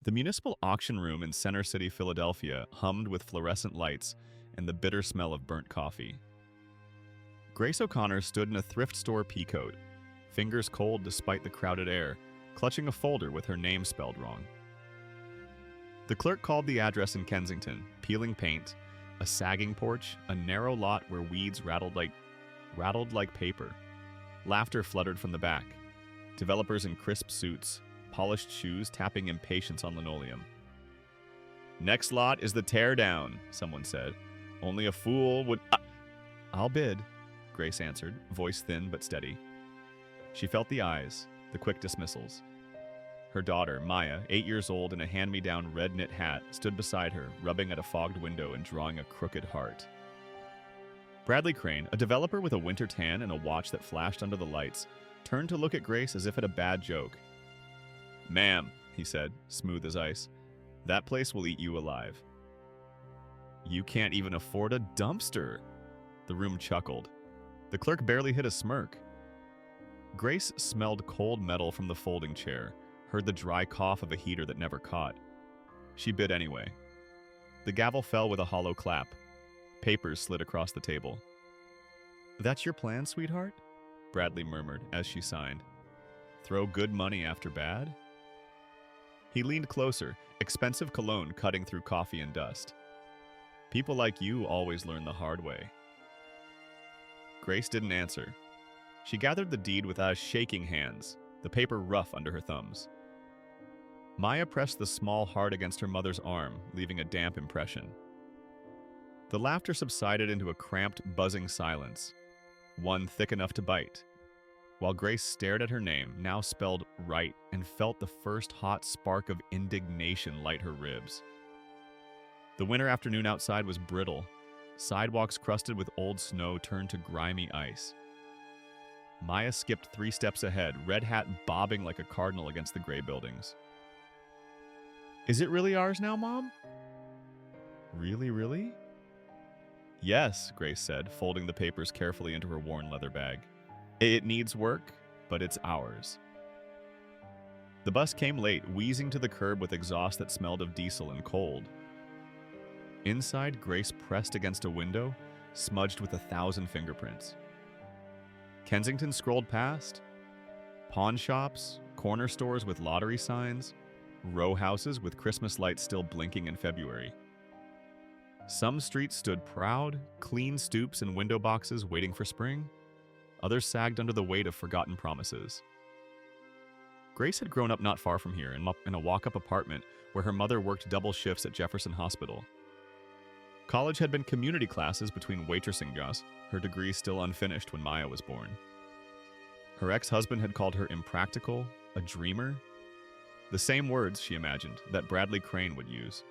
The municipal auction room in Center City, Philadelphia, hummed with fluorescent lights and the bitter smell of burnt coffee. Grace O'Connor stood in a thrift store peacoat, fingers cold despite the crowded air, clutching a folder with her name spelled wrong. The clerk called the address in Kensington, peeling paint, a sagging porch, a narrow lot where weeds rattled like paper. Laughter fluttered from the back. Developers in crisp suits, polished shoes tapping impatience on linoleum. "Next lot is the tear down," someone said. "Only a fool would—" "I'll bid," Grace answered, voice thin but steady. She felt the eyes, the quick dismissals. Her daughter, Maya, 8 years old in a hand-me-down red knit hat, stood beside her, rubbing at a fogged window and drawing a crooked heart. Bradley Crane, a developer with a winter tan and a watch that flashed under the lights, turned to look at Grace as if at a bad joke. "Ma'am," he said, smooth as ice, "that place will eat you alive." "You can't even afford a dumpster." The room chuckled. The clerk barely hid a smirk. Grace smelled cold metal from the folding chair, heard the dry cough of a heater that never caught. She bid anyway. The gavel fell with a hollow clap. Papers slid across the table. "That's your plan, sweetheart?" Bradley murmured as she signed. "Throw good money after bad?" He leaned closer, expensive cologne cutting through coffee and dust. "People like you always learn the hard way." Grace didn't answer. She gathered the deed with shaking hands, the paper rough under her thumbs. Maya pressed the small heart against her mother's arm, leaving a damp impression. The laughter subsided into a cramped, buzzing silence, one thick enough to bite, while Grace stared at her name, now spelled right, and felt the first hot spark of indignation light her ribs. The winter afternoon outside was brittle. Sidewalks crusted with old snow turned to grimy ice. Maya skipped 3 steps ahead, red hat bobbing like a cardinal against the gray buildings. "Is it really ours now, Mom?" "Really, really?" "Yes," Grace said, folding the papers carefully into her worn leather bag. "It needs work, but it's ours." The bus came late, wheezing to the curb with exhaust that smelled of diesel and cold. Inside, Grace pressed against a window, smudged with 1,000 fingerprints. Kensington scrolled past. Pawn shops, corner stores with lottery signs, row houses with Christmas lights still blinking in February. Some streets stood proud, clean stoops and window boxes waiting for spring. Others sagged under the weight of forgotten promises. Grace had grown up not far from here in a walk-up apartment where her mother worked double shifts at Jefferson Hospital. College had been community classes between waitressing jobs, her degree still unfinished when Maya was born. Her ex-husband had called her impractical, a dreamer. The same words, she imagined, that Bradley Crane would use.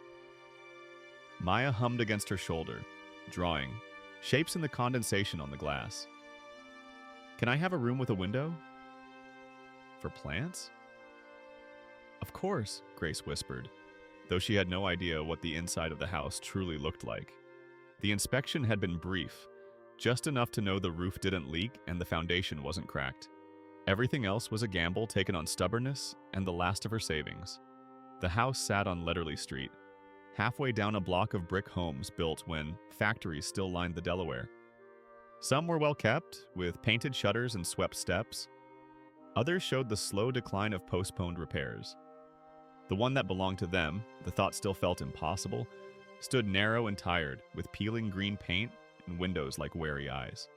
Maya hummed against her shoulder, drawing, shapes in the condensation on the glass. "Can I have a room with a window?" "For plants?" "Of course," Grace whispered, though she had no idea what the inside of the house truly looked like. The inspection had been brief, just enough to know the roof didn't leak and the foundation wasn't cracked. Everything else was a gamble taken on stubbornness and the last of her savings. The house sat on Letterley Street, halfway down a block of brick homes built when factories still lined the Delaware. Some were well kept, with painted shutters and swept steps. Others showed the slow decline of postponed repairs. The one that belonged to them, the thought still felt impossible, stood narrow and tired, with peeling green paint and windows like wary eyes.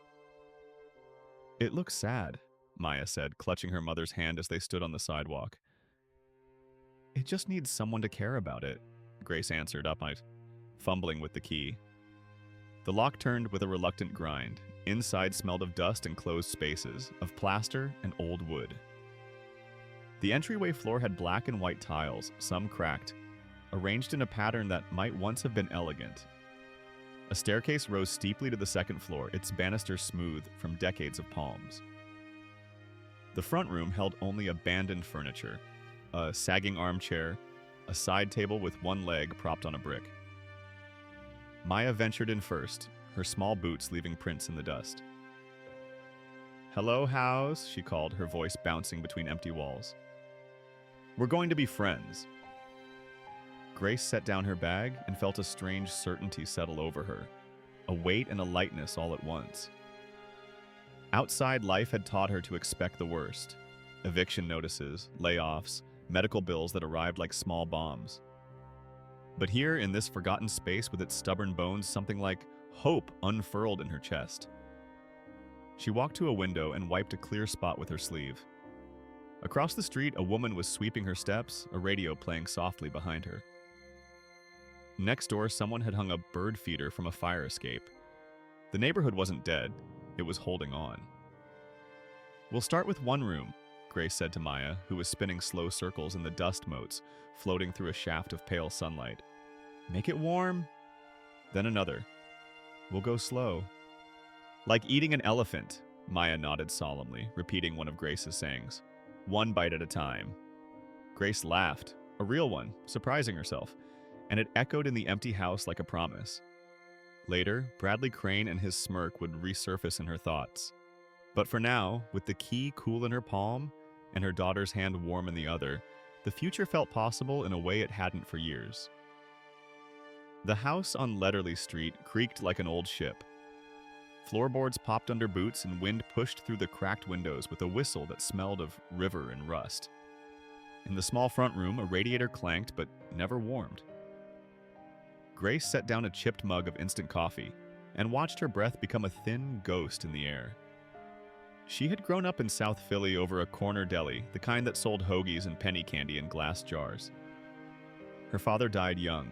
"It looks sad," Maya said, clutching her mother's hand as they stood on the sidewalk. "It just needs someone to care about it," Grace answered, fumbling with the key. The lock turned with a reluctant grind. Inside smelled of dust and closed spaces, of plaster and old wood. The entryway floor had black and white tiles, some cracked, arranged in a pattern that might once have been elegant. A staircase rose steeply to the second floor, its banisters smooth from decades of palms. The front room held only abandoned furniture, a sagging armchair, a side table with one leg propped on a brick. Maya ventured in first, her small boots leaving prints in the dust. "Hello, house," she called, her voice bouncing between empty walls. "We're going to be friends." Grace set down her bag and felt a strange certainty settle over her, a weight and a lightness all at once. Outside life had taught her to expect the worst: eviction notices, layoffs, medical bills that arrived like small bombs. But here, in this forgotten space with its stubborn bones, something like hope unfurled in her chest. She walked to a window and wiped a clear spot with her sleeve. Across the street, a woman was sweeping her steps, a radio playing softly behind her. Next door, someone had hung a bird feeder from a fire escape. The neighborhood wasn't dead, it was holding on. "We'll start with one room," Grace said to Maya, who was spinning slow circles in the dust motes, floating through a shaft of pale sunlight. "Make it warm." Then another. "We'll go slow." "Like eating an elephant," Maya nodded solemnly, repeating one of Grace's sayings. "One bite at a time." Grace laughed, a real one, surprising herself, and it echoed in the empty house like a promise. Later, Bradley Crane and his smirk would resurface in her thoughts. But for now, with the key cool in her palm and her daughter's hand warm in the other, the future felt possible in a way it hadn't for years. The house on Letterley Street creaked like an old ship. Floorboards popped under boots and wind pushed through the cracked windows with a whistle that smelled of river and rust. In the small front room, a radiator clanked but never warmed. Grace set down a chipped mug of instant coffee and watched her breath become a thin ghost in the air. She had grown up in South Philly over a corner deli, the kind that sold hoagies and penny candy in glass jars. Her father died young.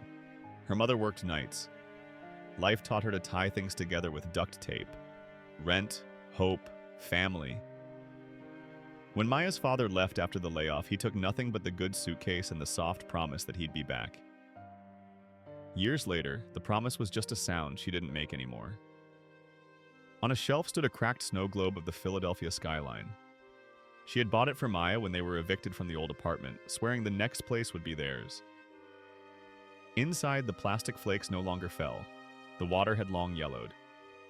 Her mother worked nights. Life taught her to tie things together with duct tape. Rent, hope, family. When Maya's father left after the layoff, he took nothing but the good suitcase and the soft promise that he'd be back. Years later, the promise was just a sound she didn't make anymore. On a shelf stood a cracked snow globe of the Philadelphia skyline. She had bought it for Maya when they were evicted from the old apartment, swearing the next place would be theirs. Inside, the plastic flakes no longer fell. The water had long yellowed.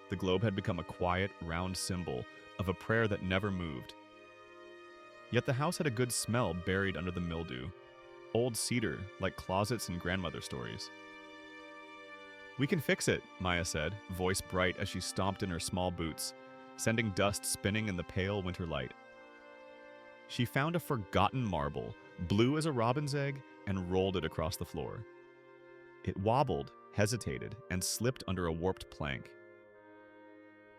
The globe had become a quiet, round symbol of a prayer that never moved. Yet the house had a good smell buried under the mildew. Old cedar, like closets in grandmother stories. "We can fix it," Maya said, voice bright as she stomped in her small boots, sending dust spinning in the pale winter light. She found a forgotten marble, blue as a robin's egg, and rolled it across the floor. It wobbled, hesitated, and slipped under a warped plank.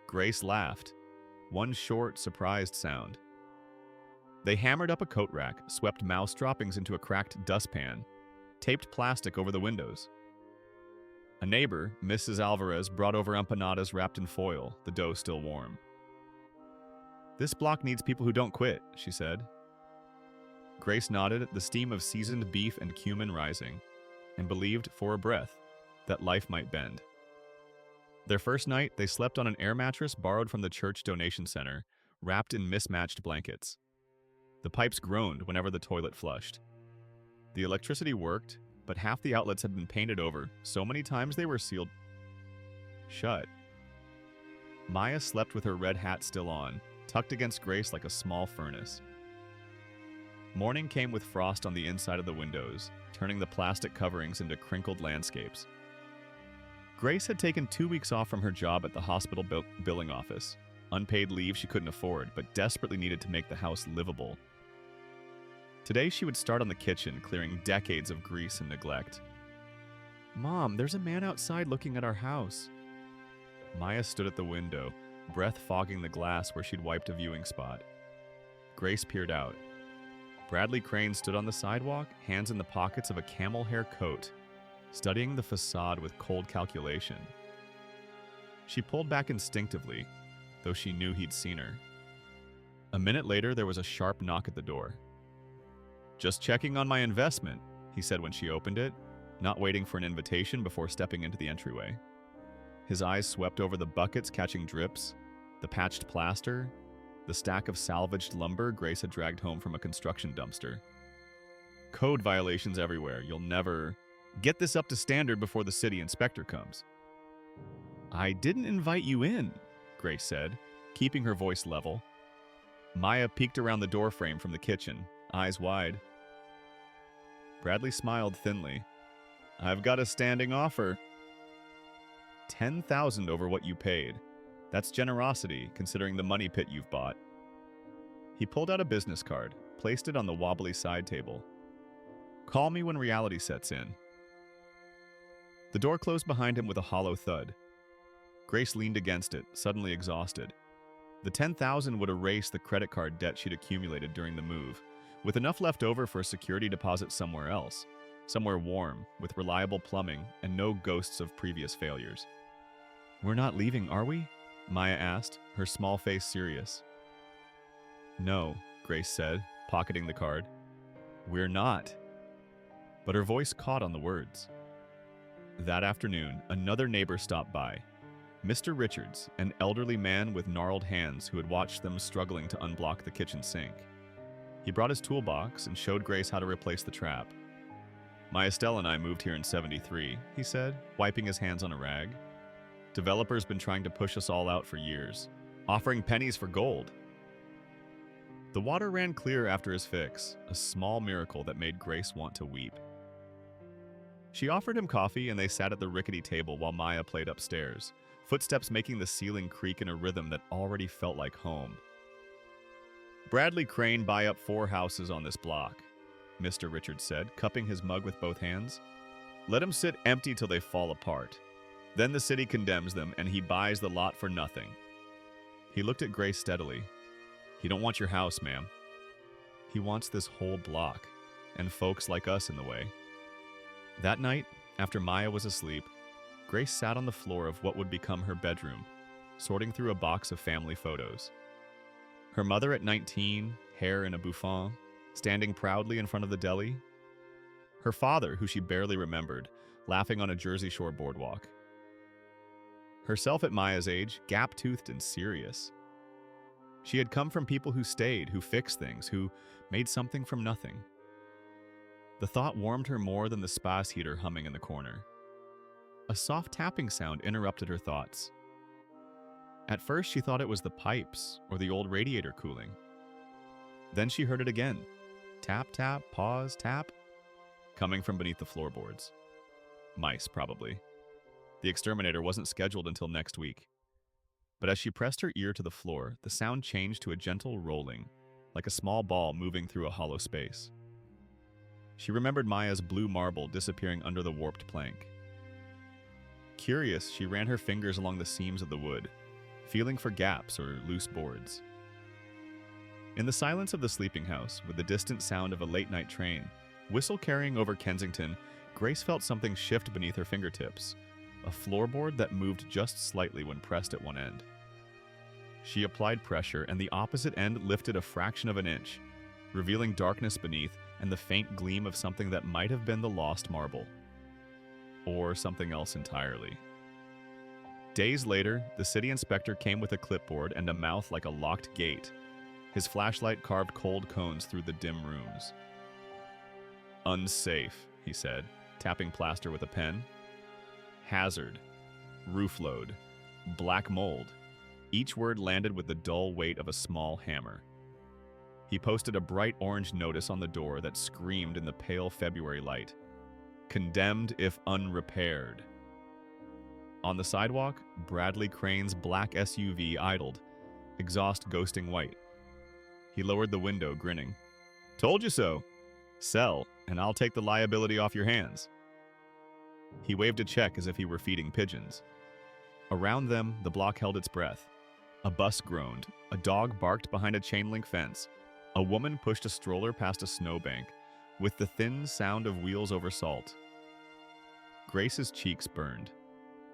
Grace laughed, one short, surprised sound. They hammered up a coat rack, swept mouse droppings into a cracked dustpan, taped plastic over the windows. A neighbor, Mrs. Alvarez, brought over empanadas wrapped in foil, the dough still warm. "This block needs people who don't quit," she said. Grace nodded, the steam of seasoned beef and cumin rising, and believed, for a breath, that life might bend. Their first night, they slept on an air mattress borrowed from the church donation center, wrapped in mismatched blankets. The pipes groaned whenever the toilet flushed. The electricity worked, but half the outlets had been painted over so many times they were sealed shut. Maya slept with her red hat still on, tucked against Grace like a small furnace. Morning came with frost on the inside of the windows, turning the plastic coverings into crinkled landscapes. Grace had taken 2 weeks off from her job at the hospital billing office, unpaid leave she couldn't afford, but desperately needed to make the house livable. Today she would start on the kitchen, clearing decades of grease and neglect. "Mom, there's a man outside looking at our house." Maya stood at the window, breath fogging the glass where she'd wiped a viewing spot. Grace peered out. Bradley Crane stood on the sidewalk, hands in the pockets of a camel hair coat, studying the facade with cold calculation. She pulled back instinctively, though she knew he'd seen her. A minute later, there was a sharp knock at the door. "Just checking on my investment," he said when she opened it, not waiting for an invitation before stepping into the entryway. His eyes swept over the buckets catching drips, the patched plaster, the stack of salvaged lumber Grace had dragged home from a construction dumpster. "Code violations everywhere. You'll never get this up to standard before the city inspector comes." "I didn't invite you in," Grace said, keeping her voice level. Maya peeked around the doorframe from the kitchen, eyes wide. Bradley smiled thinly. I've got a standing offer. 10,000 over what you paid. That's generosity, considering the money pit you've bought. He pulled out a business card, placed it on the wobbly side table. Call me when reality sets in. The door closed behind him with a hollow thud. Grace leaned against it, suddenly exhausted. The 10,000 would erase the credit card debt she'd accumulated during the move, with enough left over for a security deposit somewhere else, somewhere warm, with reliable plumbing and no ghosts of previous failures. We're not leaving, are we? Maya asked, her small face serious. No, Grace said, pocketing the card. We're not. But her voice caught on the words. That afternoon, another neighbor stopped by. Mr. Richards, an elderly man with gnarled hands who had watched them struggling to unblock the kitchen sink. He brought his toolbox and showed Grace how to replace the trap. My Estelle and I moved here in '73, he said, wiping his hands on a rag. Developers been trying to push us all out for years, offering pennies for gold. The water ran clear after his fix, a small miracle that made Grace want to weep. She offered him coffee and they sat at the rickety table while Maya played upstairs, footsteps making the ceiling creak in a rhythm that already felt like home. Bradley Crane buy up 4 houses on this block, Mr. Richards said, cupping his mug with both hands. Let them sit empty till they fall apart. Then the city condemns them and he buys the lot for nothing. He looked at Grace steadily. He don't want your house, ma'am. He wants this whole block, and folks like us in the way. That night, after Maya was asleep, Grace sat on the floor of what would become her bedroom, sorting through a box of family photos. Her mother at 19, hair in a bouffant, standing proudly in front of the deli. Her father, who she barely remembered, laughing on a Jersey Shore boardwalk. Herself at Maya's age, gap-toothed and serious. She had come from people who stayed, who fixed things, who made something from nothing. The thought warmed her more than the spice heater humming in the corner. A soft tapping sound interrupted her thoughts. At first, she thought it was the pipes or the old radiator cooling. Then she heard it again. Tap, tap, pause, tap. Coming from beneath the floorboards. Mice, probably. The exterminator wasn't scheduled until next week. But as she pressed her ear to the floor, the sound changed to a gentle rolling, like a small ball moving through a hollow space. She remembered Maya's blue marble disappearing under the warped plank. Curious, she ran her fingers along the seams of the wood, feeling for gaps or loose boards. In the silence of the sleeping house, with the distant sound of a late-night train, whistle carrying over Kensington, Grace felt something shift beneath her fingertips, a floorboard that moved just slightly when pressed at one end. She applied pressure, and the opposite end lifted a fraction of an inch, revealing darkness beneath and the faint gleam of something that might have been the lost marble. Or something else entirely. Days later, the city inspector came with a clipboard and a mouth like a locked gate. His flashlight carved cold cones through the dim rooms. Unsafe, he said, tapping plaster with a pen. Hazard, roof load, black mold. Each word landed with the dull weight of a small hammer. He posted a bright orange notice on the door that screamed in the pale February light. Condemned if unrepaired. On the sidewalk, Bradley Crane's black SUV idled, exhaust ghosting white. He lowered the window, grinning. Told you so. Sell, and I'll take the liability off your hands. He waved a check as if he were feeding pigeons. Around them, the block held its breath. A bus groaned, a dog barked behind a chain-link fence, a woman pushed a stroller past a snowbank, with the thin sound of wheels over salt. Grace's cheeks burned.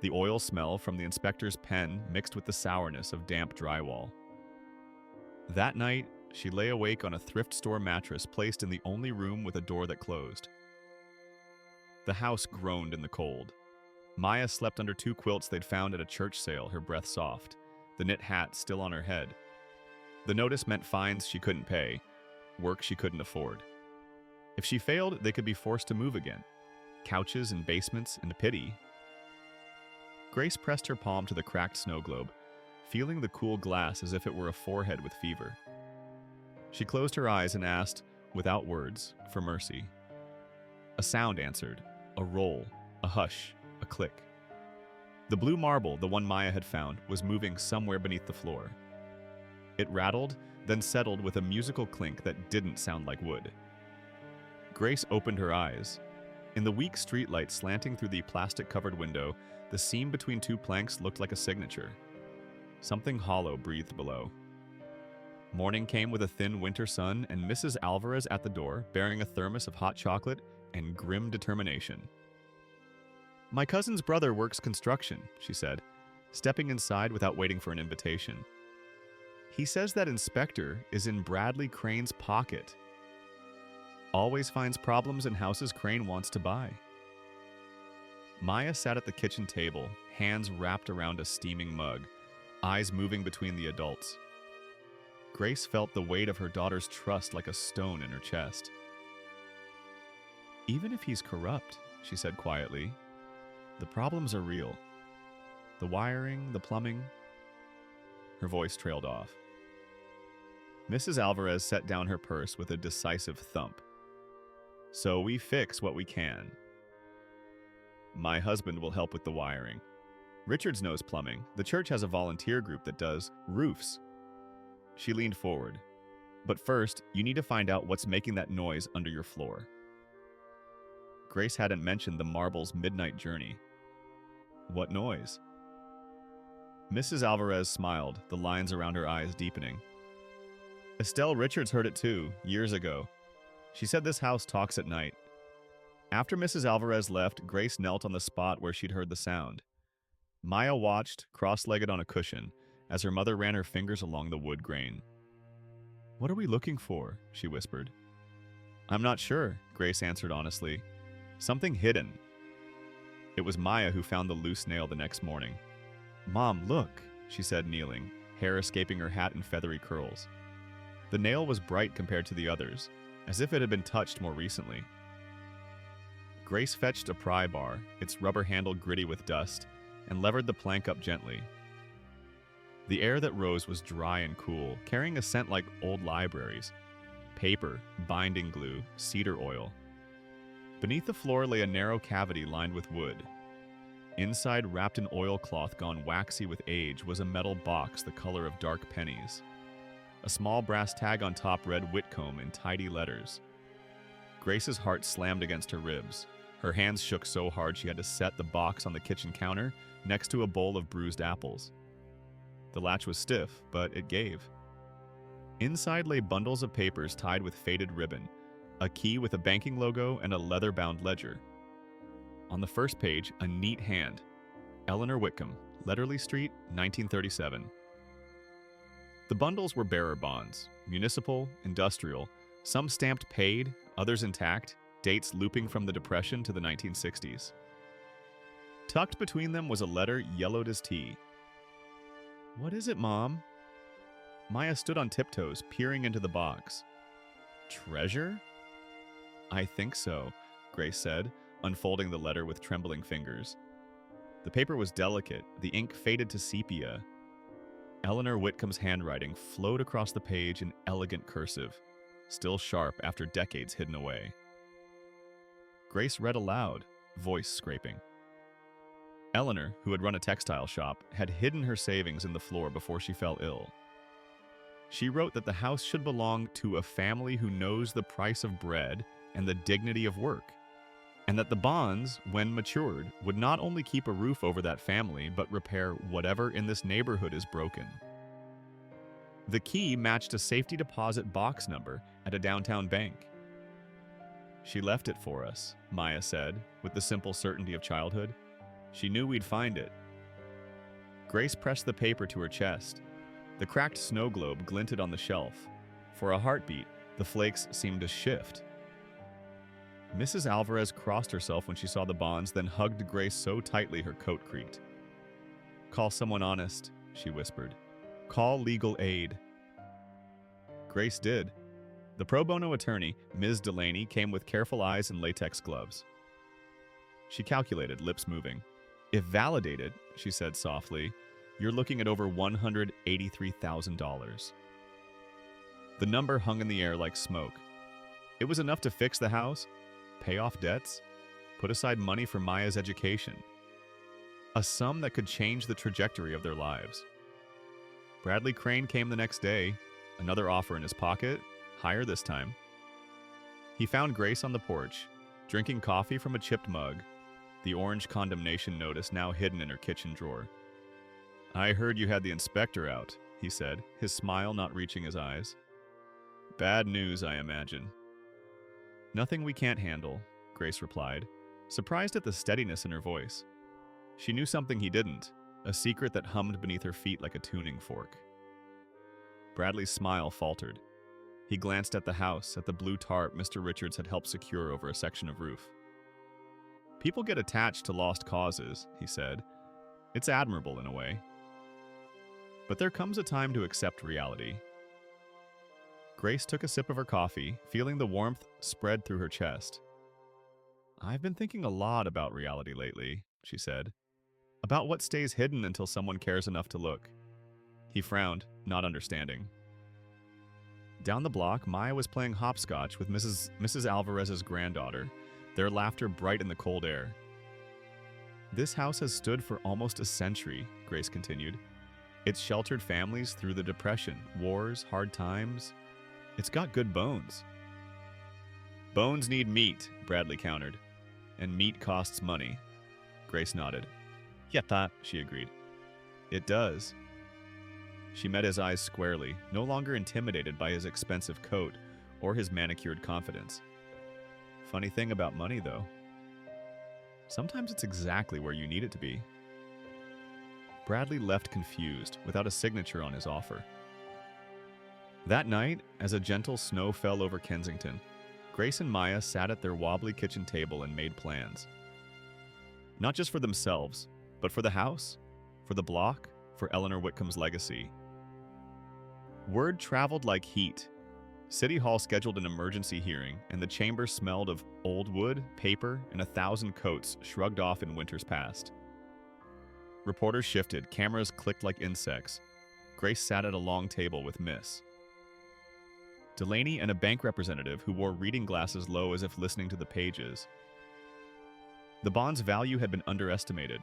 The oil smell from the inspector's pen mixed with the sourness of damp drywall. That night, she lay awake on a thrift store mattress placed in the only room with a door that closed. The house groaned in the cold. Maya slept under 2 quilts they'd found at a church sale, her breath soft, the knit hat still on her head. The notice meant fines she couldn't pay, work she couldn't afford. If she failed, they could be forced to move again. Couches and basements and pity. Grace pressed her palm to the cracked snow globe, feeling the cool glass as if it were a forehead with fever. She closed her eyes and asked, without words, for mercy. A sound answered, A roll, a hush, a click. The blue marble, the one Maya had found, was moving somewhere beneath the floor. It rattled, then settled with a musical clink that didn't sound like wood. Grace opened her eyes. In the weak streetlight slanting through the plastic-covered window, the seam between two planks looked like a signature. Something hollow breathed below. Morning came with a thin winter sun and Mrs. Alvarez at the door, bearing a thermos of hot chocolate and grim determination. "My cousin's brother works construction," she said, stepping inside without waiting for an invitation. "He says that inspector is in Bradley Crane's pocket. Always finds problems in houses Crane wants to buy." Maya sat at the kitchen table, hands wrapped around a steaming mug, eyes moving between the adults. Grace felt the weight of her daughter's trust like a stone in her chest. "Even if he's corrupt," she said quietly, "the problems are real. The wiring, the plumbing." Her voice trailed off. Mrs. Alvarez set down her purse with a decisive thump. "So we fix what we can. My husband will help with the wiring. Richards knows plumbing. The church has a volunteer group that does roofs." She leaned forward. "But first, you need to find out what's making that noise under your floor." Grace hadn't mentioned the marble's midnight journey. "What noise?" Mrs. Alvarez smiled, the lines around her eyes deepening. "Estelle Richards heard it too, years ago. She said this house talks at night." After Mrs. Alvarez left, Grace knelt on the spot where she'd heard the sound. Maya watched, cross-legged on a cushion, as her mother ran her fingers along the wood grain. "What are we looking for?" she whispered. "I'm not sure," Grace answered honestly. "Something hidden." It was Maya who found the loose nail the next morning. "Mom, look," she said, kneeling, hair escaping her hat in feathery curls. The nail was bright compared to the others, as if it had been touched more recently. Grace fetched a pry bar, its rubber handle gritty with dust, and levered the plank up gently. The air that rose was dry and cool, carrying a scent like old libraries. Paper, binding glue, cedar oil. Beneath the floor lay a narrow cavity lined with wood. Inside, wrapped in oilcloth gone waxy with age, was a metal box the color of dark pennies. A small brass tag on top read Whitcomb in tidy letters. Grace's heart slammed against her ribs. Her hands shook so hard she had to set the box on the kitchen counter next to a bowl of bruised apples. The latch was stiff, but it gave. Inside lay bundles of papers tied with faded ribbon, a key with a banking logo, and a leather-bound ledger. On the first page, a neat hand. Eleanor Whitcomb, Letterley Street, 1937. The bundles were bearer bonds, municipal, industrial, some stamped paid, others intact, dates looping from the Depression to the 1960s. Tucked between them was a letter yellowed as tea. "What is it, Mom?" Maya stood on tiptoes, peering into the box. "Treasure?" "I think so," Grace said, unfolding the letter with trembling fingers. The paper was delicate, the ink faded to sepia. Eleanor Whitcomb's handwriting flowed across the page in elegant cursive, still sharp after decades hidden away. Grace read aloud, voice scraping. Eleanor, who had run a textile shop, had hidden her savings in the floor before she fell ill. She wrote that the house should belong to a family who knows the price of bread and the dignity of work, and that the bonds, when matured, would not only keep a roof over that family, but repair whatever in this neighborhood is broken. The key matched a safety deposit box number at a downtown bank. "She left it for us," Maya said, with the simple certainty of childhood. "She knew we'd find it." Grace pressed the paper to her chest. The cracked snow globe glinted on the shelf. For a heartbeat, the flakes seemed to shift. Mrs. Alvarez crossed herself when she saw the bonds, then hugged Grace so tightly her coat creaked. "Call someone honest," she whispered. "Call legal aid." Grace did. The pro bono attorney, Ms. Delaney, came with careful eyes and latex gloves. She calculated, lips moving. "If validated," she said softly, "you're looking at over $183,000. The number hung in the air like smoke. It was enough to fix the house, pay off debts, put aside money for Maya's education, a sum that could change the trajectory of their lives. Bradley Crane came the next day, another offer in his pocket, higher this time. He found Grace on the porch, drinking coffee from a chipped mug, the orange condemnation notice now hidden in her kitchen drawer. "I heard you had the inspector out," he said, his smile not reaching his eyes. "Bad news, I imagine." "Nothing we can't handle," Grace replied, surprised at the steadiness in her voice. She knew something he didn't, a secret that hummed beneath her feet like a tuning fork. Bradley's smile faltered. He glanced at the house, at the blue tarp Mr. Richards had helped secure over a section of roof. "People get attached to lost causes," he said. "It's admirable in a way. But there comes a time to accept reality." Grace took a sip of her coffee, feeling the warmth spread through her chest. "I've been thinking a lot about reality lately," she said. "About what stays hidden until someone cares enough to look." He frowned, not understanding. Down the block, Maya was playing hopscotch with Mrs. Alvarez's granddaughter, their laughter bright in the cold air. "This house has stood for almost a century," Grace continued. "It's sheltered families through the Depression, wars, hard times. It's got good bones." "Bones need meat," Bradley countered. "And meat costs money." Grace nodded. "Yeah, she agreed. "It does." She met his eyes squarely, no longer intimidated by his expensive coat or his manicured confidence. "Funny thing about money, though. Sometimes it's exactly where you need it to be." Bradley left confused, without a signature on his offer. That night, as a gentle snow fell over Kensington, Grace and Maya sat at their wobbly kitchen table and made plans. Not just for themselves, but for the house, for the block, for Eleanor Whitcomb's legacy. Word traveled like heat. City Hall scheduled an emergency hearing, and the chamber smelled of old wood, paper, and 1,000 coats shrugged off in winters past. Reporters shifted, cameras clicked like insects. Grace sat at a long table with Miss Delaney and a bank representative who wore reading glasses low as if listening to the pages. The bond's value had been underestimated.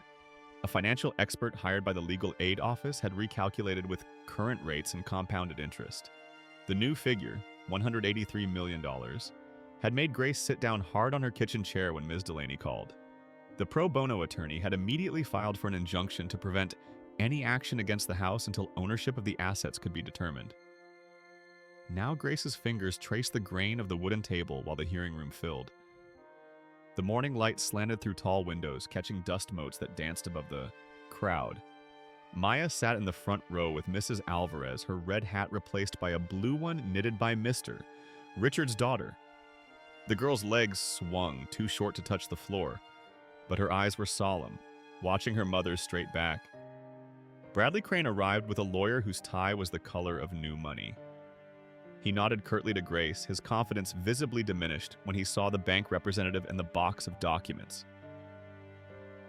A financial expert hired by the Legal Aid Office had recalculated with current rates and compounded interest. The new figure, $183 million, had made Grace sit down hard on her kitchen chair when Ms. Delaney called. The pro bono attorney had immediately filed for an injunction to prevent any action against the house until ownership of the assets could be determined. Now Grace's fingers traced the grain of the wooden table while the hearing room filled. The morning light slanted through tall windows, catching dust motes that danced above the crowd. Maya sat in the front row with Mrs. Alvarez, her red hat replaced by a blue one knitted by Mr. Richard's daughter. The girl's legs swung, too short to touch the floor, but her eyes were solemn, watching her mother's straight back. Bradley Crane arrived with a lawyer whose tie was the color of new money. He nodded curtly to Grace, his confidence visibly diminished when he saw the bank representative and the box of documents.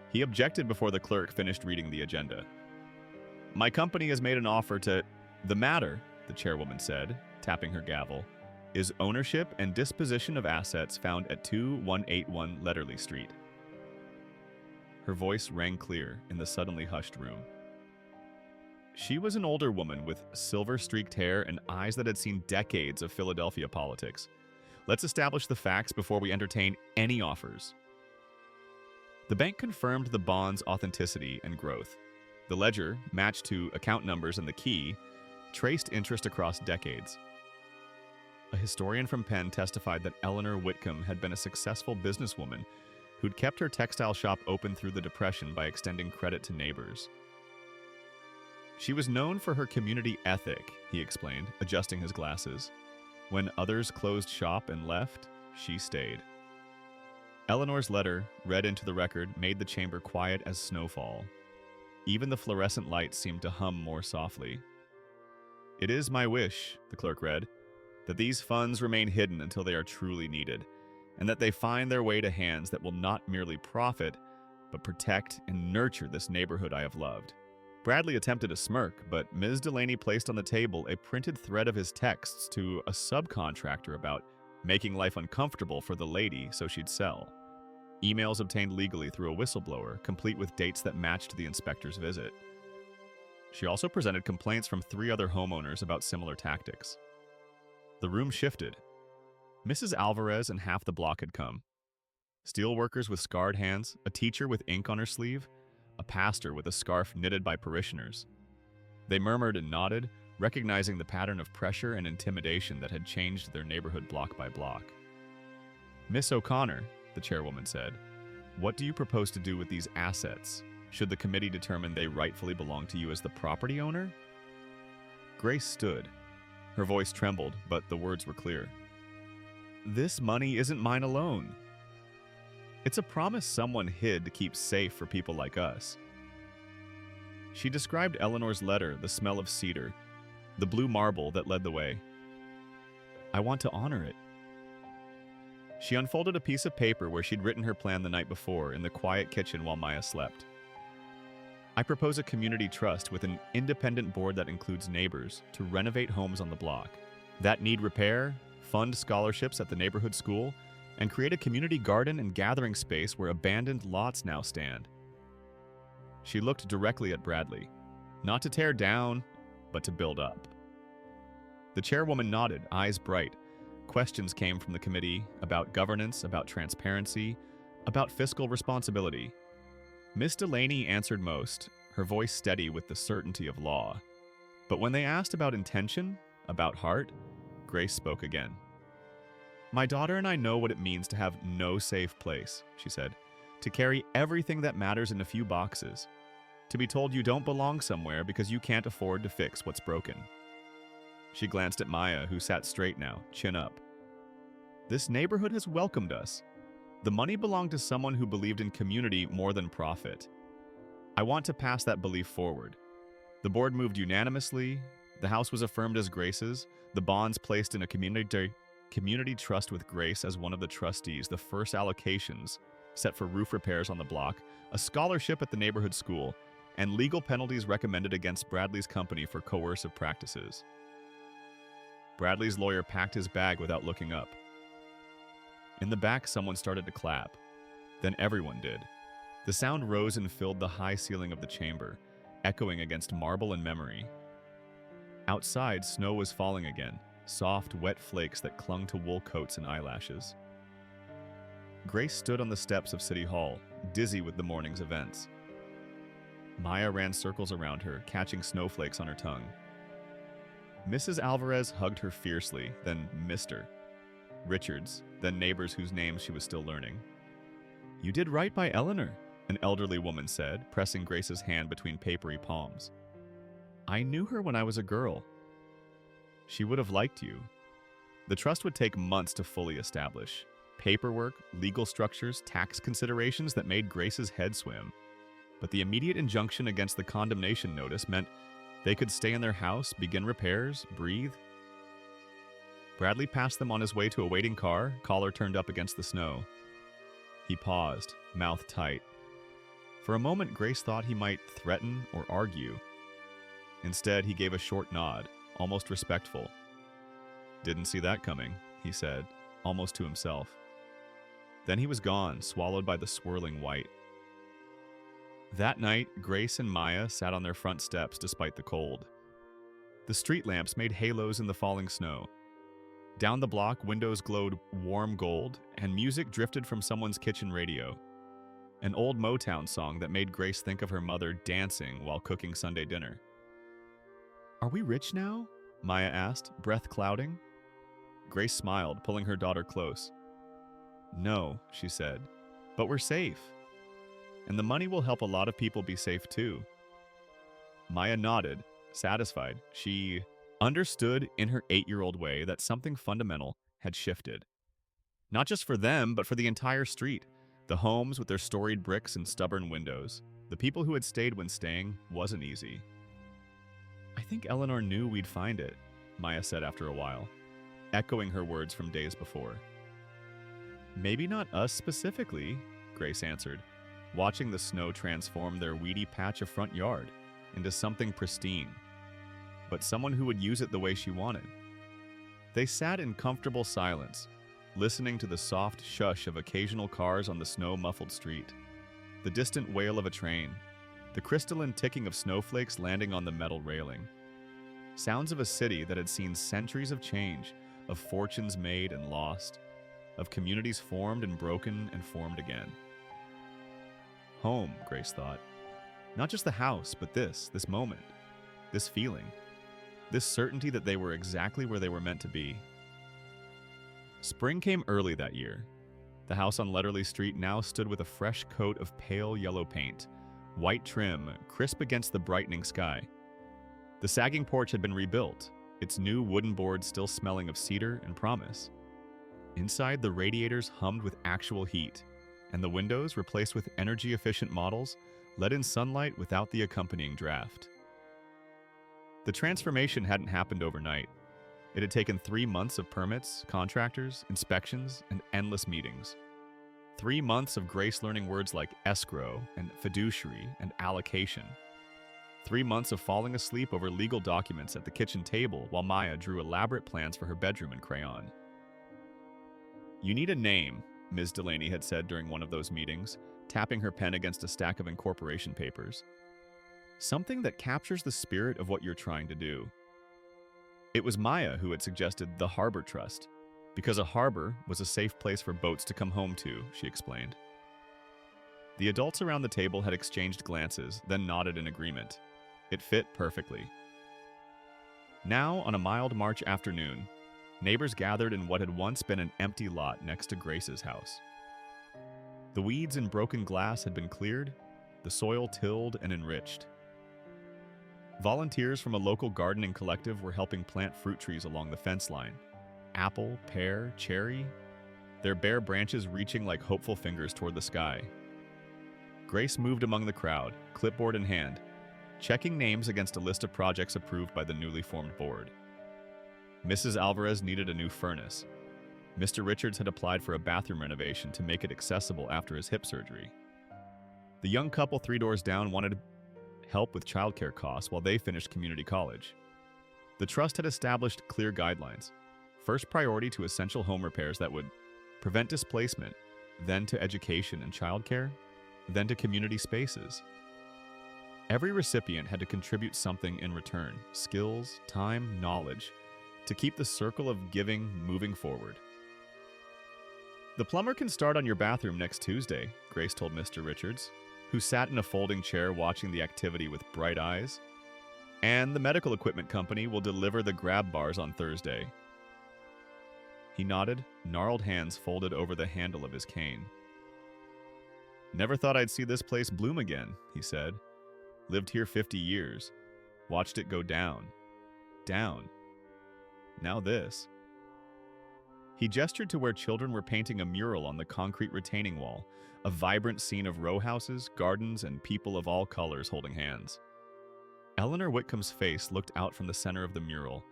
He objected before the clerk finished reading the agenda. "My company has made an offer to—" "The matter," the chairwoman said, tapping her gavel, "is ownership and disposition of assets found at 2181 Letterley Street." Her voice rang clear in the suddenly hushed room. She was an older woman with silver-streaked hair and eyes that had seen decades of Philadelphia politics. "Let's establish the facts before we entertain any offers." The bank confirmed the bond's authenticity and growth. The ledger, matched to account numbers and the key, traced interest across decades. A historian from Penn testified that Eleanor Whitcomb had been a successful businesswoman who'd kept her textile shop open through the Depression by extending credit to neighbors. She was known for her community ethic, he explained, adjusting his glasses. When others closed shop and left, she stayed. Eleanor's letter, read into the record, made the chamber quiet as snowfall. Even the fluorescent lights seemed to hum more softly. "It is my wish," the clerk read, "that these funds remain hidden until they are truly needed, and that they find their way to hands that will not merely profit, but protect and nurture this neighborhood I have loved." Bradley attempted a smirk, but Ms. Delaney placed on the table a printed thread of his texts to a subcontractor about making life uncomfortable for the lady so she'd sell. emails obtained legally through a whistleblower, complete with dates that matched the inspector's visit. She also presented complaints from 3 other homeowners about similar tactics. The room shifted. Mrs. Alvarez and half the block had come. Steelworkers with scarred hands, a teacher with ink on her sleeve, a pastor with a scarf knitted by parishioners. They murmured and nodded, recognizing the pattern of pressure and intimidation that had changed their neighborhood block by block. "Miss O'Connor," the chairwoman said, "what do you propose to do with these assets? Should the committee determine they rightfully belong to you as the property owner?" Grace stood. Her voice trembled, but the words were clear. "This money isn't mine alone. It's a promise someone hid to keep safe for people like us." She described Eleanor's letter, the smell of cedar, the blue marble that led the way. "I want to honor it." She unfolded a piece of paper where she'd written her plan the night before in the quiet kitchen while Maya slept. "I propose a community trust with an independent board that includes neighbors to renovate homes on the block that need repair, fund scholarships at the neighborhood school, and create a community garden and gathering space where abandoned lots now stand." She looked directly at Bradley, not to tear down, but to build up. The chairwoman nodded, eyes bright. Questions came from the committee about governance, about transparency, about fiscal responsibility. Miss Delaney answered most, her voice steady with the certainty of law. But when they asked about intention, about heart, Grace spoke again. "My daughter and I know what it means to have no safe place," she said. "To carry everything that matters in a few boxes. To be told you don't belong somewhere because you can't afford to fix what's broken." She glanced at Maya, who sat straight now, chin up. "This neighborhood has welcomed us. The money belonged to someone who believed in community more than profit. I want to pass that belief forward." The board moved unanimously. The house was affirmed as Grace's, the bonds placed in a community trust with Grace as one of the trustees, the first allocations set for roof repairs on the block, a scholarship at the neighborhood school, and legal penalties recommended against Bradley's company for coercive practices. Bradley's lawyer packed his bag without looking up. In the back, someone started to clap. Then everyone did. The sound rose and filled the high ceiling of the chamber, echoing against marble and memory. Outside, snow was falling again, soft, wet flakes that clung to wool coats and eyelashes. Grace stood on the steps of City Hall, dizzy with the morning's events. Maya ran circles around her, catching snowflakes on her tongue. Mrs. Alvarez hugged her fiercely, then Mr. Richards, then neighbors whose names she was still learning. "You did right by Eleanor," an elderly woman said, pressing Grace's hand between papery palms. "I knew her when I was a girl. She would have liked you." The trust would take months to fully establish. Paperwork, legal structures, tax considerations that made Grace's head swim. But the immediate injunction against the condemnation notice meant they could stay in their house, begin repairs, breathe. Bradley passed them on his way to a waiting car, collar turned up against the snow. He paused, mouth tight. For a moment, Grace thought he might threaten or argue. Instead, he gave a short nod, almost respectful. "Didn't see that coming," he said, almost to himself. Then he was gone, swallowed by the swirling white. That night, Grace and Maya sat on their front steps despite the cold. The street lamps made halos in the falling snow. Down the block, windows glowed warm gold, and music drifted from someone's kitchen radio. An old Motown song that made Grace think of her mother dancing while cooking Sunday dinner. "Are we rich now?" Maya asked, breath clouding. Grace smiled, pulling her daughter close. "No," she said, "but we're safe. And the money will help a lot of people be safe too." Maya nodded, satisfied. She understood in her 8-year-old way that something fundamental had shifted. Not just for them, but for the entire street. The homes with their storied bricks and stubborn windows. The people who had stayed when staying wasn't easy. "I think Eleanor knew we'd find it," Maya said after a while, echoing her words from days before. "Maybe not us specifically," Grace answered, watching the snow transform their weedy patch of front yard into something pristine, but someone who would use it the way she wanted. They sat in comfortable silence, listening to the soft shush of occasional cars on the snow-muffled street, the distant wail of a train, the crystalline ticking of snowflakes landing on the metal railing. Sounds of a city that had seen centuries of change, of fortunes made and lost, of communities formed and broken and formed again. Home, Grace thought. Not just the house, but this moment, this feeling, this certainty that they were exactly where they were meant to be. Spring came early that year. The house on Letterley Street now stood with a fresh coat of pale yellow paint, white trim, crisp against the brightening sky. The sagging porch had been rebuilt, its new wooden boards still smelling of cedar and promise. Inside, the radiators hummed with actual heat, and the windows, replaced with energy-efficient models, let in sunlight without the accompanying draft. The transformation hadn't happened overnight. It had taken 3 months of permits, contractors, inspections, and endless meetings. 3 months of Grace learning words like escrow and fiduciary and allocation. 3 months of falling asleep over legal documents at the kitchen table while Maya drew elaborate plans for her bedroom in crayon. "You need a name," Ms. Delaney had said during one of those meetings, tapping her pen against a stack of incorporation papers. "Something that captures the spirit of what you're trying to do." It was Maya who had suggested the Harbor Trust, because a harbor was a safe place for boats to come home to, she explained. The adults around the table had exchanged glances, then nodded in agreement. It fit perfectly. Now, on a mild March afternoon, neighbors gathered in what had once been an empty lot next to Grace's house. The weeds and broken glass had been cleared, the soil tilled and enriched. Volunteers from a local gardening collective were helping plant fruit trees along the fence line. Apple, pear, cherry, their bare branches reaching like hopeful fingers toward the sky. Grace moved among the crowd, clipboard in hand, checking names against a list of projects approved by the newly formed board. Mrs. Alvarez needed a new furnace. Mr. Richards had applied for a bathroom renovation to make it accessible after his hip surgery. The young couple 3 doors down wanted help with childcare costs while they finished community college. The trust had established clear guidelines. First priority to essential home repairs that would prevent displacement, then to education and childcare, then to community spaces. Every recipient had to contribute something in return: skills, time, knowledge, to keep the circle of giving moving forward. "The plumber can start on your bathroom next Tuesday," Grace told Mr. Richards, who sat in a folding chair watching the activity with bright eyes. "And the medical equipment company will deliver the grab bars on Thursday." He nodded, gnarled hands folded over the handle of his cane. "Never thought I'd see this place bloom again," he said. "Lived here 50 years. Watched it go down. Down. Now this." He gestured to where children were painting a mural on the concrete retaining wall, a vibrant scene of row houses, gardens, and people of all colors holding hands. Eleanor Whitcomb's face looked out from the center of the mural,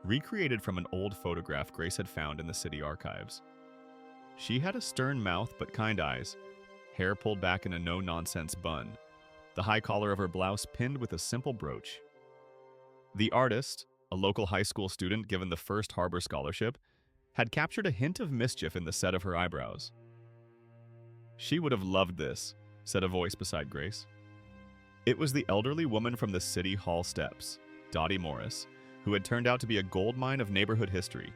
recreated from an old photograph Grace had found in the city archives. She had a stern mouth but kind eyes, hair pulled back in a no-nonsense bun, the high collar of her blouse pinned with a simple brooch. The artist, a local high school student given the first Harbor Scholarship, had captured a hint of mischief in the set of her eyebrows. "She would have loved this," said a voice beside Grace. It was the elderly woman from the City Hall steps, Dottie Morris, who had turned out to be a goldmine of neighborhood history.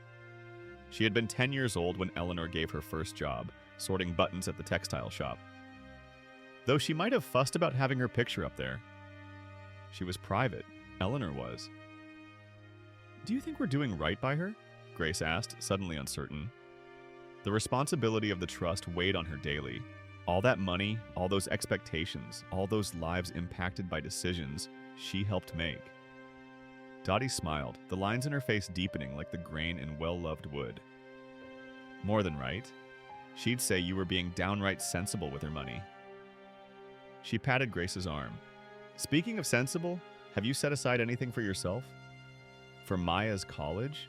She had been 10 years old when Eleanor gave her first job, sorting buttons at the textile shop. Though she might have fussed about having her picture up there. She was private. Eleanor was. "Do you think we're doing right by her?" Grace asked, suddenly uncertain. The responsibility of the trust weighed on her daily. All that money, all those expectations, all those lives impacted by decisions she helped make. Dottie smiled, the lines in her face deepening like the grain in well-loved wood. "More than right. She'd say you were being downright sensible with her money." She patted Grace's arm. "Speaking of sensible, have you set aside anything for yourself?" "For Maya's college?"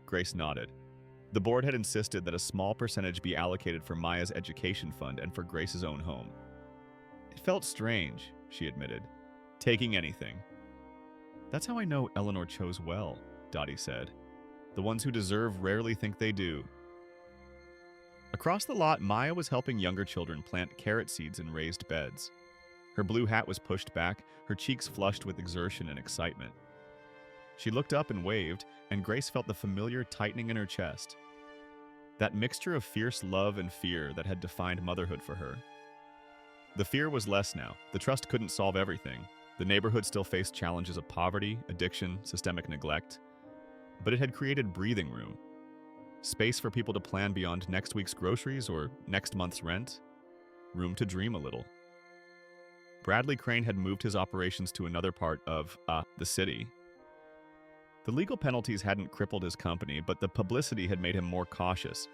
Grace nodded. The board had insisted that a small percentage be allocated for Maya's education fund and for Grace's own home. "It felt strange," she admitted, "taking anything." "That's how I know Eleanor chose well," Dottie said. "The ones who deserve rarely think they do." Across the lot, Maya was helping younger children plant carrot seeds in raised beds. Her blue hat was pushed back, her cheeks flushed with exertion and excitement. She looked up and waved, and Grace felt the familiar tightening in her chest. That mixture of fierce love and fear that had defined motherhood for her. The fear was less now. The trust couldn't solve everything. The neighborhood still faced challenges of poverty, addiction, systemic neglect. But it had created breathing room. Space for people to plan beyond next week's groceries or next month's rent. Room to dream a little. Bradley Crane had moved his operations to another part of, the city. The legal penalties hadn't crippled his company, but the publicity had made him more cautious.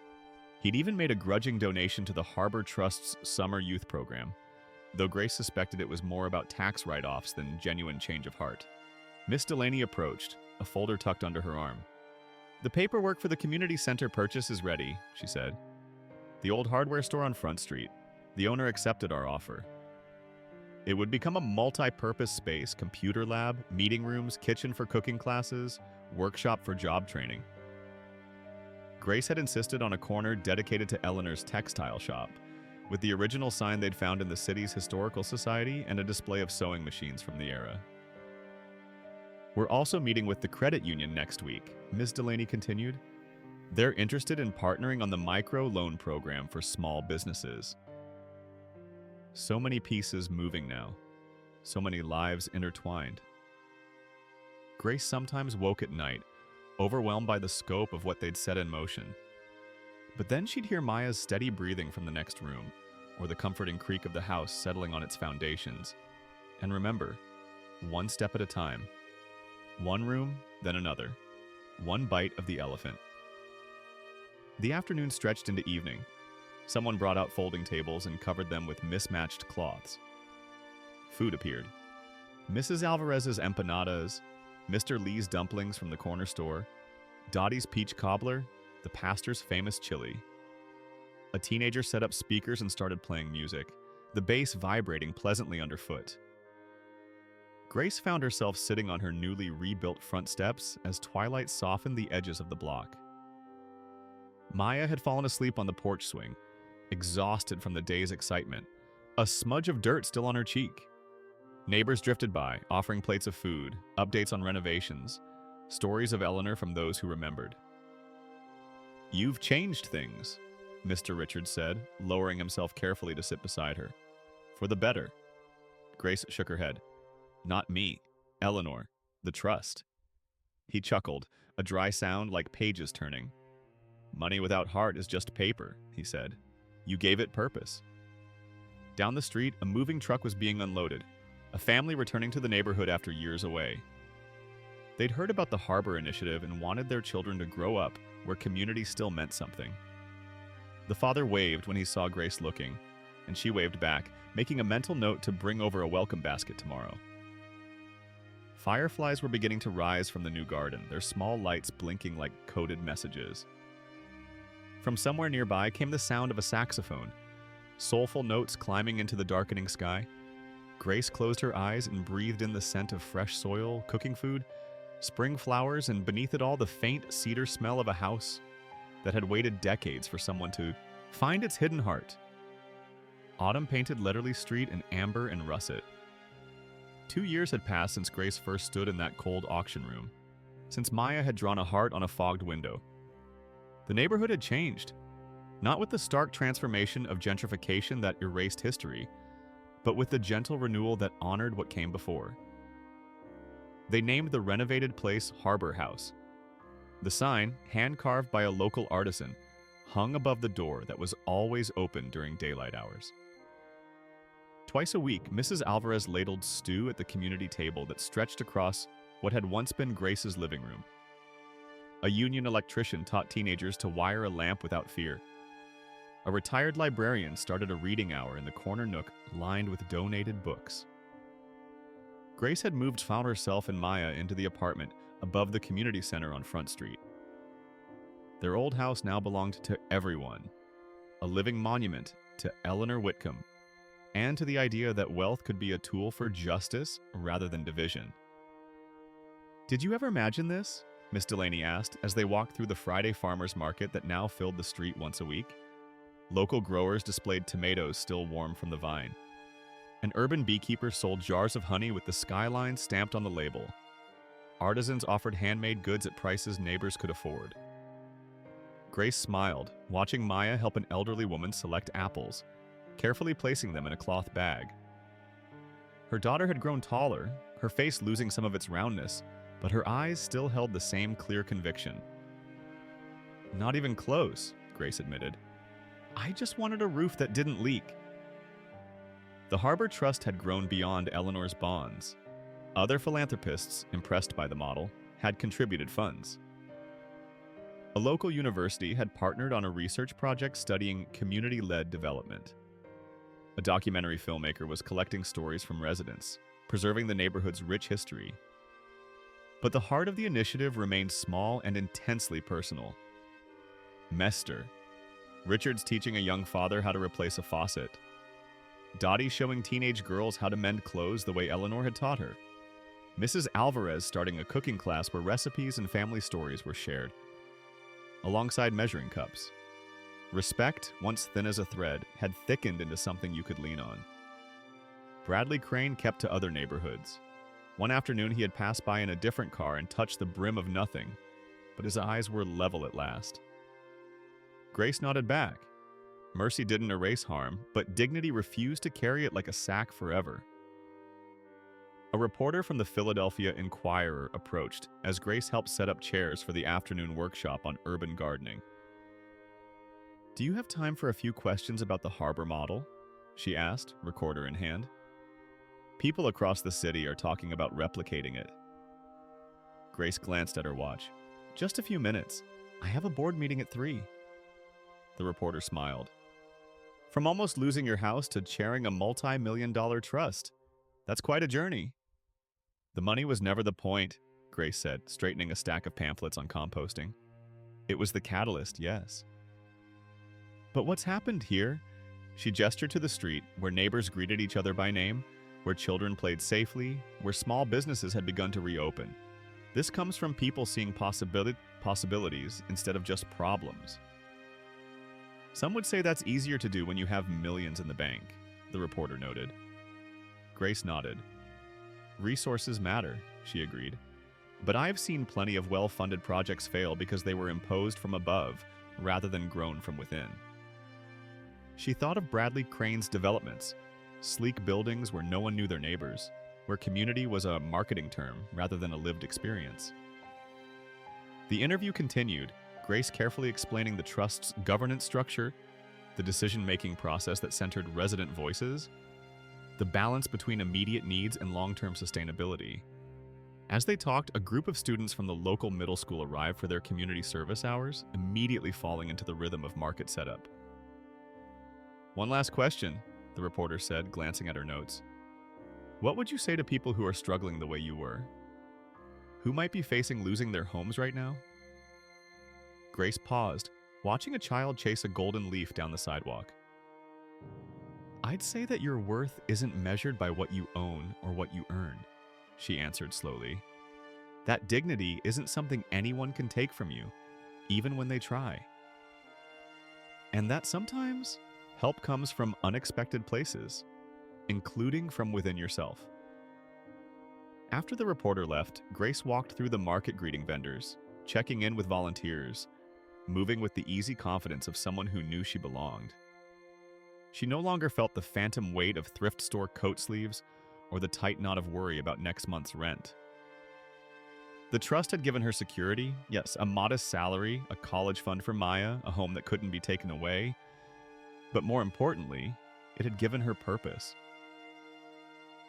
He'd even made a grudging donation to the Harbor Trust's summer youth program, though Grace suspected it was more about tax write-offs than genuine change of heart. Miss Delaney approached, a folder tucked under her arm. "The paperwork for the community center purchase is ready," she said. "The old hardware store on Front Street. The owner accepted our offer. It would become a multi-purpose space, computer lab, meeting rooms, kitchen for cooking classes, workshop for job training." Grace had insisted on a corner dedicated to Eleanor's textile shop, with the original sign they'd found in the city's historical society and a display of sewing machines from the era. "We're also meeting with the credit union next week," Ms. Delaney continued. "They're interested in partnering on the micro loan program for small businesses." So many pieces moving now. So many lives intertwined. Grace sometimes woke at night, overwhelmed by the scope of what they'd set in motion. But then she'd hear Maya's steady breathing from the next room, or the comforting creak of the house settling on its foundations. And remember, one step at a time. One room, then another. One bite of the elephant. The afternoon stretched into evening. Someone brought out folding tables and covered them with mismatched cloths. Food appeared. Mrs. Alvarez's empanadas, Mr. Lee's dumplings from the corner store, Dottie's peach cobbler, the pastor's famous chili. A teenager set up speakers and started playing music, the bass vibrating pleasantly underfoot. Grace found herself sitting on her newly rebuilt front steps as twilight softened the edges of the block. Maya had fallen asleep on the porch swing, exhausted from the day's excitement, a smudge of dirt still on her cheek. Neighbors drifted by, offering plates of food, updates on renovations, stories of Eleanor from those who remembered. "You've changed things," Mr. Richards said, lowering himself carefully to sit beside her. "For the better." Grace shook her head. "Not me. Eleanor. The trust." He chuckled, a dry sound like pages turning. "Money without heart is just paper," he said. "You gave it purpose." Down the street, a moving truck was being unloaded, a family returning to the neighborhood after years away. They'd heard about the Harbor Initiative and wanted their children to grow up where community still meant something. The father waved when he saw Grace looking, and she waved back, making a mental note to bring over a welcome basket tomorrow. Fireflies were beginning to rise from the new garden, their small lights blinking like coded messages. From somewhere nearby came the sound of a saxophone, soulful notes climbing into the darkening sky. Grace closed her eyes and breathed in the scent of fresh soil, cooking food, spring flowers, and beneath it all the faint cedar smell of a house that had waited decades for someone to find its hidden heart. Autumn painted Letterley Street in amber and russet. 2 years had passed since Grace first stood in that cold auction room, since Maya had drawn a heart on a fogged window. The neighborhood had changed, not with the stark transformation of gentrification that erased history, but with the gentle renewal that honored what came before. They named the renovated place Harbor House. The sign, hand-carved by a local artisan, hung above the door that was always open during daylight hours. Twice a week, Mrs. Alvarez ladled stew at the community table that stretched across what had once been Grace's living room. A union electrician taught teenagers to wire a lamp without fear. A retired librarian started a reading hour in the corner nook lined with donated books. Grace had found herself and Maya into the apartment above the community center on Front Street. Their old house now belonged to everyone, a living monument to Eleanor Whitcomb, and to the idea that wealth could be a tool for justice rather than division. "Did you ever imagine this?" Miss Delaney asked as they walked through the Friday farmers market that now filled the street once a week. Local growers displayed tomatoes still warm from the vine. An urban beekeeper sold jars of honey with the skyline stamped on the label. Artisans offered handmade goods at prices neighbors could afford. Grace smiled, watching Maya help an elderly woman select apples, carefully placing them in a cloth bag. Her daughter had grown taller, her face losing some of its roundness, but her eyes still held the same clear conviction. "Not even close," Grace admitted. "I just wanted a roof that didn't leak." The Harbor Trust had grown beyond Eleanor's bonds. Other philanthropists, impressed by the model, had contributed funds. A local university had partnered on a research project studying community-led development. A documentary filmmaker was collecting stories from residents, preserving the neighborhood's rich history. But the heart of the initiative remained small and intensely personal. Mester. Richard's teaching a young father how to replace a faucet. Dottie showing teenage girls how to mend clothes the way Eleanor had taught her. Mrs. Alvarez starting a cooking class where recipes and family stories were shared, alongside measuring cups. Respect, once thin as a thread, had thickened into something you could lean on. Bradley Crane kept to other neighborhoods. One afternoon he had passed by in a different car and touched the brim of nothing, but his eyes were level at last. Grace nodded back. Mercy didn't erase harm, but dignity refused to carry it like a sack forever. A reporter from the Philadelphia Inquirer approached as Grace helped set up chairs for the afternoon workshop on urban gardening. "Do you have time for a few questions about the harbor model?" she asked, recorder in hand. "People across the city are talking about replicating it." Grace glanced at her watch. "Just a few minutes. I have a board meeting at 3. The reporter smiled. "From almost losing your house to chairing a multi-million-dollar trust. That's quite a journey." "The money was never the point," Grace said, straightening a stack of pamphlets on composting. "It was the catalyst, yes." "But what's happened here?" She gestured to the street, where neighbors greeted each other by name, where children played safely, where small businesses had begun to reopen. This comes from people seeing possibilities instead of just problems. "Some would say that's easier to do when you have millions in the bank," the reporter noted. Grace nodded. "Resources matter," she agreed. "But I've seen plenty of well-funded projects fail because they were imposed from above rather than grown from within." She thought of Bradley Crane's developments, sleek buildings where no one knew their neighbors, where community was a marketing term rather than a lived experience. The interview continued, Grace carefully explaining the trust's governance structure, the decision-making process that centered resident voices, the balance between immediate needs and long-term sustainability. As they talked, a group of students from the local middle school arrived for their community service hours, immediately falling into the rhythm of market setup. "One last question," the reporter said, glancing at her notes. "What would you say to people who are struggling the way you were? Who might be facing losing their homes right now?" Grace paused, watching a child chase a golden leaf down the sidewalk. "I'd say that your worth isn't measured by what you own or what you earn," she answered slowly. "That dignity isn't something anyone can take from you, even when they try. And that sometimes help comes from unexpected places, including from within yourself." After the reporter left, Grace walked through the market greeting vendors, checking in with volunteers, moving with the easy confidence of someone who knew she belonged. She no longer felt the phantom weight of thrift store coat sleeves or the tight knot of worry about next month's rent. The trust had given her security, yes, a modest salary, a college fund for Maya, a home that couldn't be taken away. But more importantly, it had given her purpose.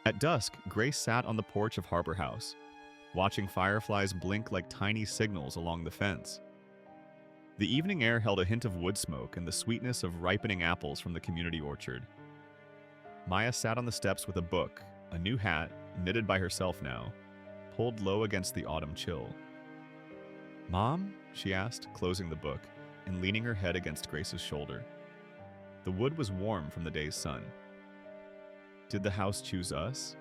At dusk, Grace sat on the porch of Harbor House, watching fireflies blink like tiny signals along the fence. The evening air held a hint of wood smoke and the sweetness of ripening apples from the community orchard. Maya sat on the steps with a book, a new hat, knitted by herself now, pulled low against the autumn chill. "Mom?" she asked, closing the book and leaning her head against Grace's shoulder. The wood was warm from the day's sun. "Did the house choose us?"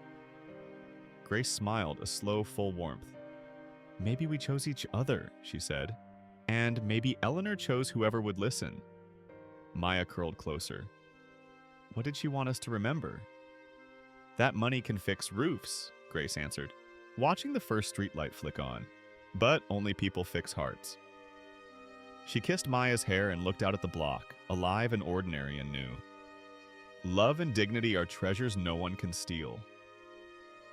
Grace smiled, a slow, full warmth. "Maybe we chose each other," she said. "And maybe Eleanor chose whoever would listen." Maya curled closer. What did she want us to remember? That money can fix roofs, Grace answered, watching the first streetlight flick on. But only people fix hearts. She kissed Maya's hair and looked out at the block, alive and ordinary and new. Love and dignity are treasures no one can steal.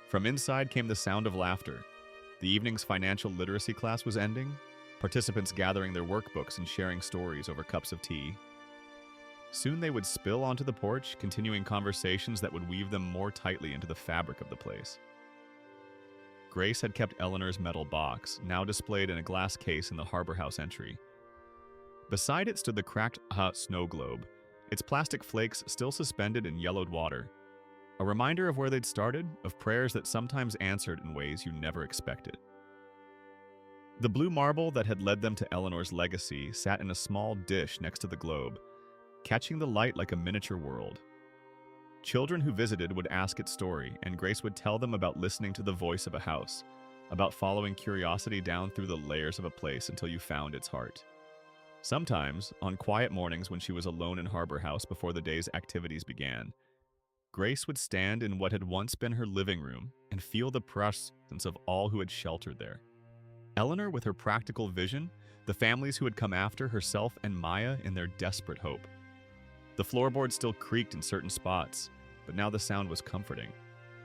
From inside came the sound of laughter. The evening's financial literacy class was ending, participants gathering their workbooks and sharing stories over cups of tea. Soon they would spill onto the porch, continuing conversations that would weave them more tightly into the fabric of the place. Grace had kept Eleanor's metal box, now displayed in a glass case in the Harbor House entry. Beside it stood the cracked snow globe, its plastic flakes still suspended in yellowed water. A reminder of where they'd started, of prayers that sometimes answered in ways you never expected. The blue marble that had led them to Eleanor's legacy sat in a small dish next to the globe, catching the light like a miniature world. Children who visited would ask its story, and Grace would tell them about listening to the voice of a house, about following curiosity down through the layers of a place until you found its heart. Sometimes, on quiet mornings when she was alone in Harbor House before the day's activities began, Grace would stand in what had once been her living room and feel the presence of all who had sheltered there. Eleanor with her practical vision, the families who had come after herself and Maya in their desperate hope. The floorboard still creaked in certain spots, but now the sound was comforting,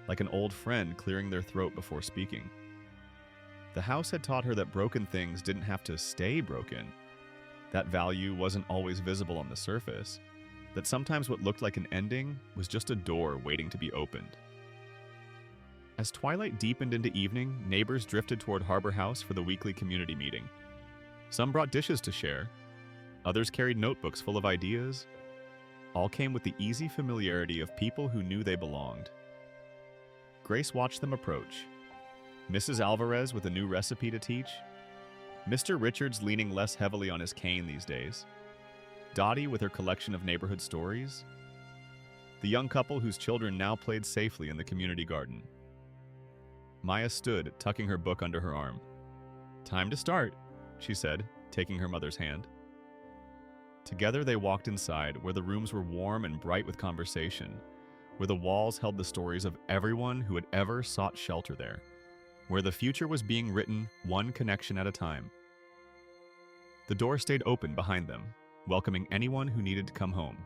like an old friend clearing their throat before speaking. The house had taught her that broken things didn't have to stay broken, that value wasn't always visible on the surface, that sometimes what looked like an ending was just a door waiting to be opened. As twilight deepened into evening, neighbors drifted toward Harbor House for the weekly community meeting. Some brought dishes to share, others carried notebooks full of ideas. All came with the easy familiarity of people who knew they belonged. Grace watched them approach. Mrs. Alvarez with a new recipe to teach, Mr. Richards leaning less heavily on his cane these days, Dottie with her collection of neighborhood stories, the young couple whose children now played safely in the community garden. Maya stood, tucking her book under her arm. "Time to start," she said, taking her mother's hand. Together they walked inside, where the rooms were warm and bright with conversation, where the walls held the stories of everyone who had ever sought shelter there, where the future was being written one connection at a time. The door stayed open behind them, welcoming anyone who needed to come home.